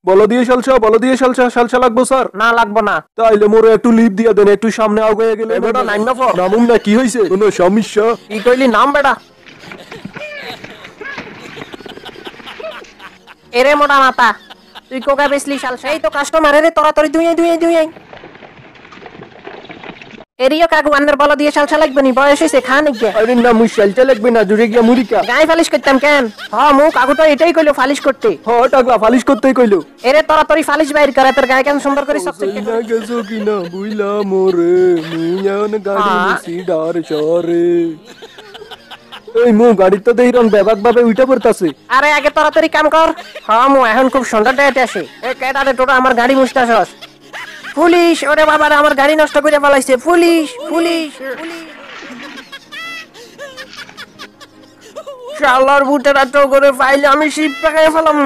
বলো দিয়ে সালসা লাগবো স্যার। না লাগবো না। তাইলে মোরে একটু লিভ দিয়ে দেন, একটু সামনে আগে গেলে। বেটা নাইমা পড়। নামুন না, কি হয়েছে? কোনো সমস্যা? কি কইলি নাম বেটা? এরে মোটা মাথা, তুই কোকা বেসলি সালসা? এই তো কাস্টমার, রে তরাতরি দুই আই। এরিও কাকু আন্নার বলো দিয়ে সালসা লাগবে নি, বয়স হইছে খা নাকি? আরে না, মুই সালসা লাগবে না, জুড়ে গিয়া মুড়িকা। গায়ে ফালিশ করতাম কেন? মু কাকু তো এটাই কইলো ফালিশ করতে। টাকলা ফালিশ করতেই কইলো। এরে তরাতরি ফালিশ বাইর করে, তোর গায়ে কেন সুন্দর করে চকচকে না গেছো কিনা বুইলা মোরে, মুইয়ান গাড়ি নিছি ডার শহরে। এই মু গাড়ি তো দেইরন ব্যাবাক ভাবে উইটা পড়তাছে। আরে আগে তাড়াতাড়ি কাম কর। মু এখন খুব সুন্দর ডাইতে আসি। এ কেডারে তোরা আমার গাড়ি মুছতাছস? পুলিশ! ওরে বাবারে, আমার গাড়ি নষ্ট করে ফেলাইছে। পুলিশ! শালার বুটেরা তো করে ফাইলে আমি শিপ পাকায় ফেলাম।